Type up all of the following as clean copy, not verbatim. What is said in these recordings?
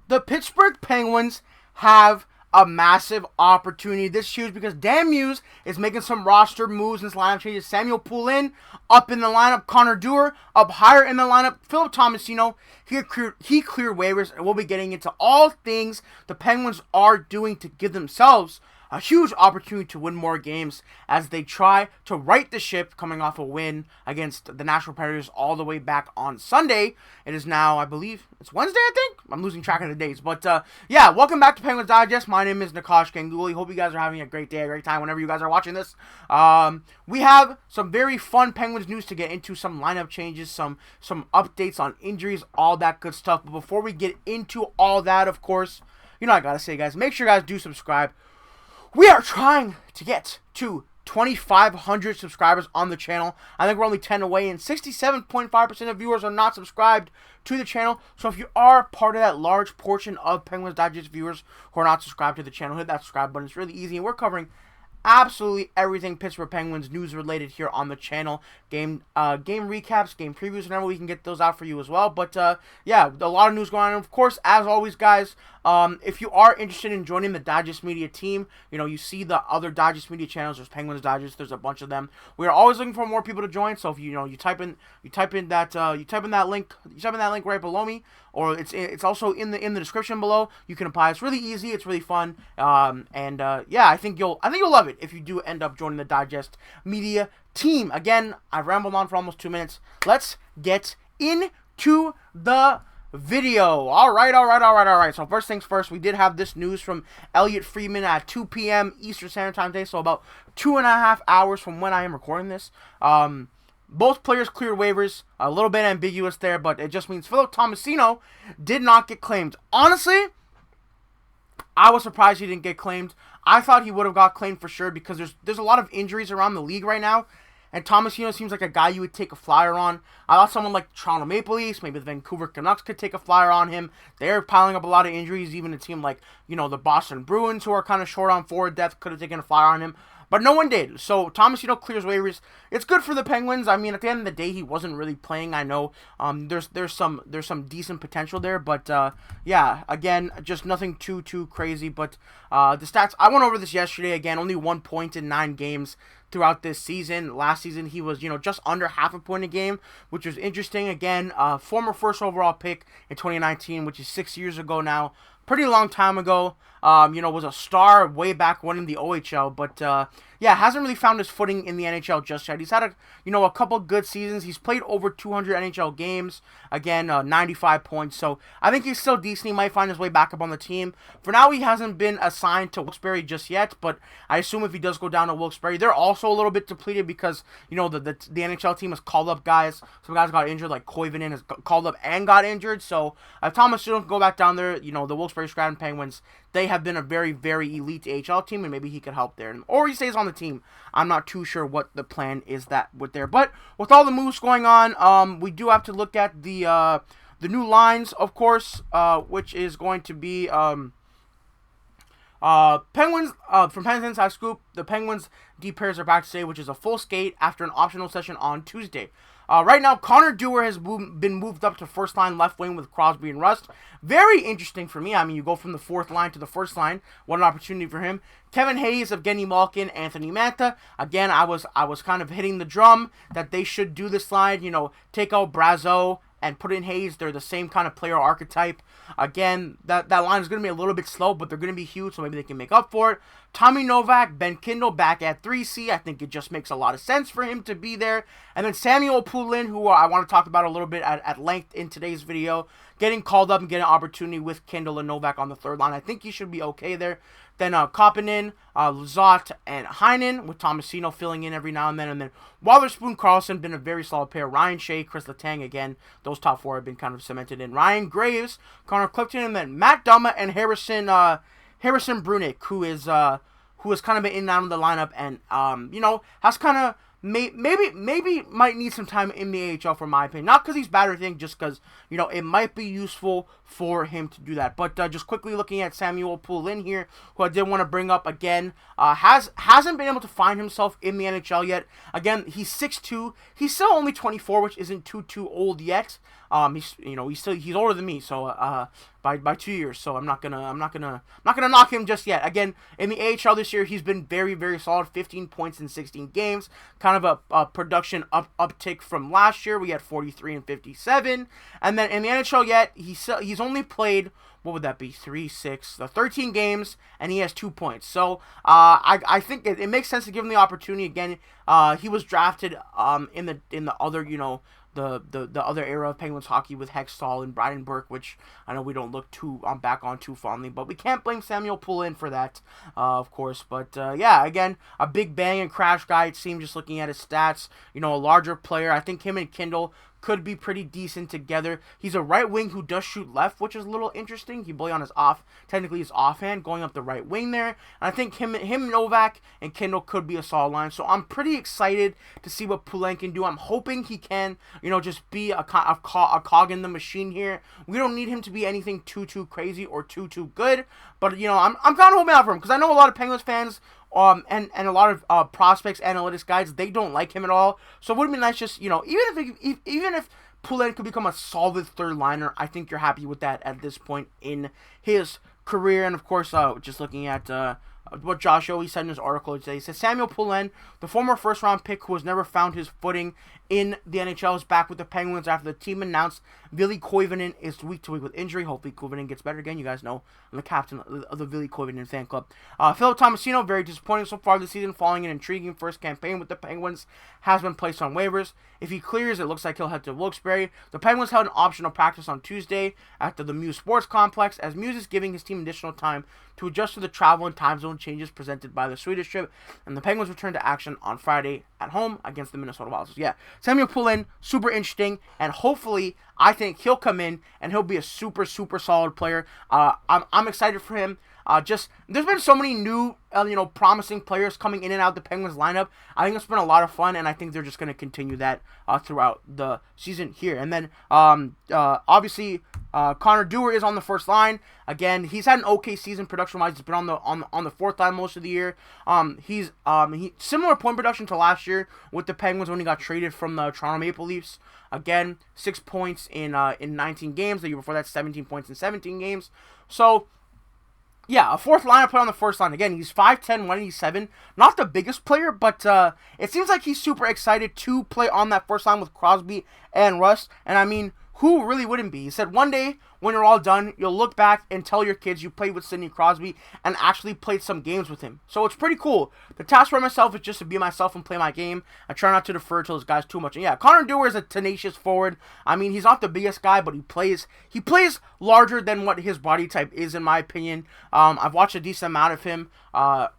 the Pittsburgh Penguins have a massive opportunity. This is huge because Dan Muse is making some roster moves in his lineup changes. Samuel Poulin up in the lineup. Connor Dewar up higher in the lineup. Philip Tomasino, he cleared waivers, and we'll be getting into all things the Penguins are doing to give themselves a huge opportunity to win more games as they try to right the ship coming off a win against the Nashville Predators all the way back on Sunday. It is now, I believe, it's Wednesday, I think? I'm losing track of the days. But, yeah, welcome back to Penguins Digest. My name is Nikash Ganguli. Hope you guys are having a great day, a great time whenever you guys are watching this. We have some very fun Penguins news to get into, some lineup changes, some updates on injuries, all that good stuff. But before we get into all that, of course, you know I gotta say, guys, make sure you guys do subscribe. We are trying to get to 2,500 subscribers on the channel. I think we're only 10 away, and 67.5% of viewers are not subscribed to the channel. So if you are part of that large portion of Penguins Digest viewers who are not subscribed to the channel, hit that subscribe button. It's really easy, and we're covering absolutely everything Pittsburgh Penguins news related here on the channel. Game recaps, game previews, whenever we can get those out for you as well. But yeah, a lot of news going on. And of course, as always, guys, if you are interested in joining the Digest Media team, you know, you see the other Digest Media channels. There's Penguins Digest. There's a bunch of them. We are always looking for more people to join. So if you type in that link right below me, or it's also in the description below. You can apply. It's really easy. It's really fun. Yeah, I think you'll love it if you do end up joining the Digest Media team. Again, I've rambled on for almost 2 minutes. Let's get into the video. All right. So first things first, we did have this news from Elliot Friedman at 2 p.m. Eastern Standard Time today, so about 2.5 hours from when I am recording this. Both players cleared waivers. A little bit ambiguous there, but it just means Philip Tomasino did not get claimed. Honestly, I was surprised he didn't get claimed. I thought he would have got claimed for sure because there's a lot of injuries around the league right now. And Tomasino seems like a guy you would take a flyer on. I thought someone like Toronto Maple Leafs, maybe the Vancouver Canucks could take a flyer on him. They're piling up a lot of injuries. Even a team like, you know, the Boston Bruins, who are kind of short on forward depth, could have taken a flyer on him. But no one did. So Tomasino clears waivers. It's good for the Penguins. I mean, at the end of the day, he wasn't really playing. I know there's some decent potential there, but yeah, again, just nothing too crazy. But the stats, I went over this yesterday. Again, only 1 point in 9 games throughout this season. Last season, he was, you know, just under half a point a game, which was interesting. Again, former first overall pick in 2019, which is 6 years ago now. Pretty long time ago. You know, was a star way back when in the OHL, but yeah, hasn't really found his footing in the NHL just yet. He's had a couple good seasons. He's played over 200 NHL games. Again, 95 points. So I think he's still decent. He might find his way back up on the team. For now, he hasn't been assigned to Wilkes-Barre just yet, but I assume if he does go down to Wilkes-Barre, they're also a little bit depleted because, you know, the NHL team has called up guys. Some guys got injured, like Koivunen has called up and got injured. So if Thomas Stewart can go back down there, you know, the Wilkes-Barre Scranton Penguins, they have been a very, very elite AHL team, and maybe he could help there. Or he stays on the team. I'm not too sure what the plan is with there. But with all the moves going on, we do have to look at the new lines, of course, which is going to be Penguins from Penguins Inside Scoop. The Penguins D pairs are back today, which is a full skate after an optional session on Tuesday. Right now, Connor Dewar has been moved up to first line left wing with Crosby and Rust. Very interesting for me. I mean, you go from the fourth line to the first line. What an opportunity for him. Kevin Hayes, Evgeni Malkin, Anthony Mantha. Again, I was kind of hitting the drum that they should do this line. You know, take out Brazeau and put in Hayes. They're the same kind of player archetype. Again, that line is going to be a little bit slow, but they're going to be huge, so maybe they can make up for it. Tommy Novak, Ben Kindle back at 3C. I think it just makes a lot of sense for him to be there. And then Samuel Poulin, who I want to talk about a little bit at length in today's video, getting called up and getting an opportunity with Kindle and Novak on the third line. I think he should be okay there. Then Koppinen, Lizotte, and Heinen, with Tomasino filling in every now and then. And then Watherspoon, Karlsson, been a very solid pair. Ryan Shea, Kris Letang, again, those top four have been kind of cemented in. Ryan Graves, Connor Clifton, and then Matt Dumba and Harrison Brunick, who has kind of been in and out of the lineup and, you know, has kind of maybe might need some time in the AHL, for my opinion. Not because he's bad or anything, just because, you know, it might be useful for him to do that. But just quickly looking at Samuel Poulin here, who I did want to bring up again, hasn't been able to find himself in the NHL yet. Again, he's 6'2". He's still only 24, which isn't too old yet. He's older than me, so by 2 years. So I'm not gonna knock him just yet. Again, in the AHL this year, he's been very, very solid. 15 points in 16 games, kind of a production uptick from last year. We had 43 and 57, and then in the NHL yet, he's only played, what would that be? 13 games, and he has 2 points. So I think it makes sense to give him the opportunity again. He was drafted in the other, the other era of Penguins hockey with Hextall and Bryden Burke, which I know we don't look back on too fondly, but we can't blame Samuel Poulin for that, of course. But yeah, again, a big bang and crash guy, it seemed, just looking at his stats. A larger player. I think him and Kindle could be pretty decent together. He's a right wing who does shoot left, which is a little interesting. He bully on his his offhand, going up the right wing there. And I think him, Novak, and Kindle could be a solid line. So I'm pretty excited to see what Poulin can do. I'm hoping he can, just be a cog in the machine here. We don't need him to be anything too crazy or too good. But I'm kind of hoping out for him, because I know a lot of Penguins fans and a lot of prospects, analytics guys, they don't like him at all. So it would be nice, just even if Poulin could become a solid third liner, I think you're happy with that at this point in his career. And of course, just looking at what Josh Yohe said in his article today, he said Samuel Poulin, the former first-round pick who has never found his footing in the NHL, is back with the Penguins after the team announced Ville Koivunen is week to week with injury. Hopefully Koivunen gets better again. You guys know I'm the captain of the Ville Koivunen fan club. Philip Tomasino, very disappointing so far this season, following an intriguing first campaign with the Penguins, has been placed on waivers. If he clears, it looks like he'll head to Wilkes-Barre. The Penguins held an optional practice on Tuesday at the Muse Sports Complex, as Muse is giving his team additional time to adjust to the travel and time zone changes presented by the Swedish trip, and the Penguins return to action on Friday at home against the Minnesota Wild. So yeah, Samuel Poulin, super interesting, and hopefully I think he'll come in and he'll be a super solid player. I'm excited for him. There's been so many new, promising players coming in and out of the Penguins lineup. I think it's been a lot of fun, and I think they're just going to continue that throughout the season here. And then, obviously, Connor Dewar is on the first line. Again, he's had an okay season production-wise. He's been on the fourth line most of the year. He's similar point production to last year with the Penguins when he got traded from the Toronto Maple Leafs. Again, 6 points in 19 games. The year before that, 17 points in 17 games. So yeah, a fourth liner player on the first line. Again, he's 5'10", 187. Not the biggest player, but it seems like he's super excited to play on that first line with Crosby and Rust. And I mean, who really wouldn't be? He said, one day, when you're all done, you'll look back and tell your kids you played with Sidney Crosby and actually played some games with him. So it's pretty cool. The task for myself is just to be myself and play my game. I try not to defer to those guys too much. And yeah, Connor Dewar is a tenacious forward. I mean, he's not the biggest guy, but he plays larger than what his body type is, in my opinion. I've watched a decent amount of him, and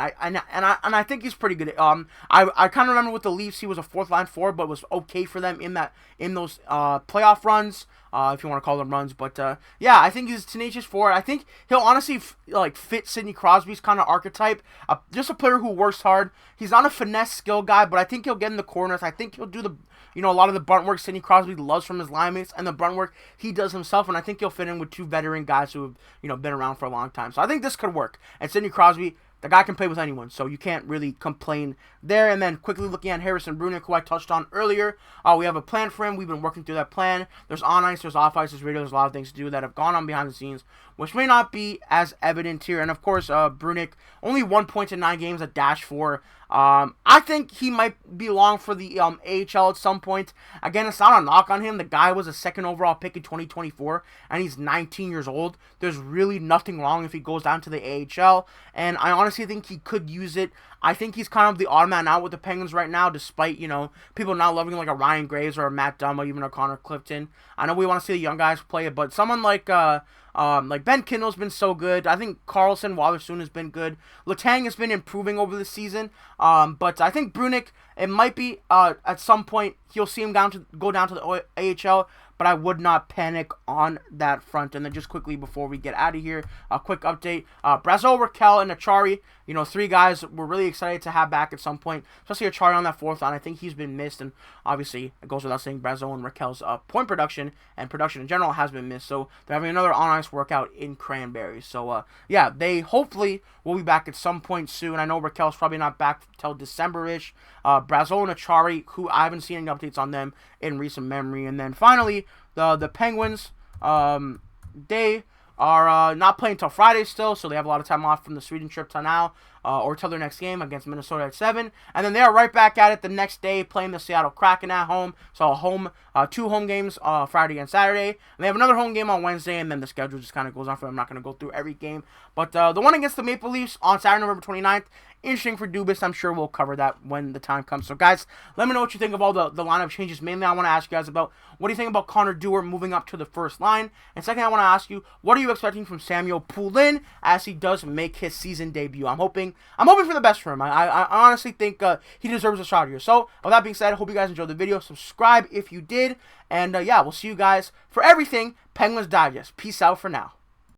I think he's pretty good. I kind of remember with the Leafs, he was a fourth line forward, but was okay for them in those playoff runs. If you want to call them runs. But yeah, I think he's tenacious forward. I think he'll honestly fit Sidney Crosby's kind of archetype. Just a player who works hard. He's not a finesse skill guy, but I think he'll get in the corners. I think he'll do a lot of the brunt work Sidney Crosby loves from his line mates, and the brunt work he does himself. And I think he'll fit in with two veteran guys who have been around for a long time. So I think this could work. And Sidney Crosby, the guy can play with anyone, so you can't really complain there. And then quickly looking at Harrison Brunick, who I touched on earlier, we have a plan for him. We've been working through that plan. There's on ice, there's off ice, there's radio, there's a lot of things to do that have gone on behind the scenes, which may not be as evident here. And of course, Brunick, only 1 point in 9 games, a -4. I think he might be long for the AHL at some point. Again, it's not a knock on him. The guy was a second overall pick in 2024, and he's 19 years old. There's really nothing wrong if he goes down to the AHL, and I honestly think he could use it. I think he's kind of the odd man out with the Penguins right now, despite, people not loving him like a Ryan Graves or a Matt Dunn or even a Connor Clifton. I know we want to see the young guys play it, but someone like Ben Kindle's been so good. I think Karlsson, Wallersoon has been good. Letang has been improving over the season. But I think Brunick, it might be at some point he'll see him go down to the AHL. but I would not panic on that front. And then just quickly before we get out of here, a quick update. Brazeau, Raquel, and Achari, you know, 3 guys we're really excited to have back at some point, especially Achari on that 4th line. I think he's been missed, and obviously it goes without saying Brazeau and Raquel's point production and production in general has been missed. So they're having another on-ice workout in Cranberry. So, yeah, they hopefully will be back at some point soon. I know Raquel's probably not back till December-ish. Brazeau and Achari, who I haven't seen any updates on them in recent memory. And then finally, the Penguins, they are not playing until Friday still, so they have a lot of time off from the Sweden trip to now, or till their next game against Minnesota at 7. And then they are right back at it the next day, playing the Seattle Kraken at home. So 2 home games, Friday and Saturday. And they have another home game on Wednesday, and then the schedule just kind of goes on for them. I'm not going to go through every game. But the one against the Maple Leafs on Saturday, November 29th, interesting for Dubas. I'm sure we'll cover that when the time comes. So, guys, let me know what you think of all the lineup changes. Mainly, I want to ask you guys about what do you think about Connor Dewar moving up to the first line? And second, I want to ask you, what are you expecting from Samuel Poulin as he does make his season debut? I'm hoping for the best for him. I honestly think he deserves a shot here. So, with that being said, I hope you guys enjoyed the video. Subscribe if you did. And, yeah, we'll see you guys for everything Penguins Digest. Peace out for now.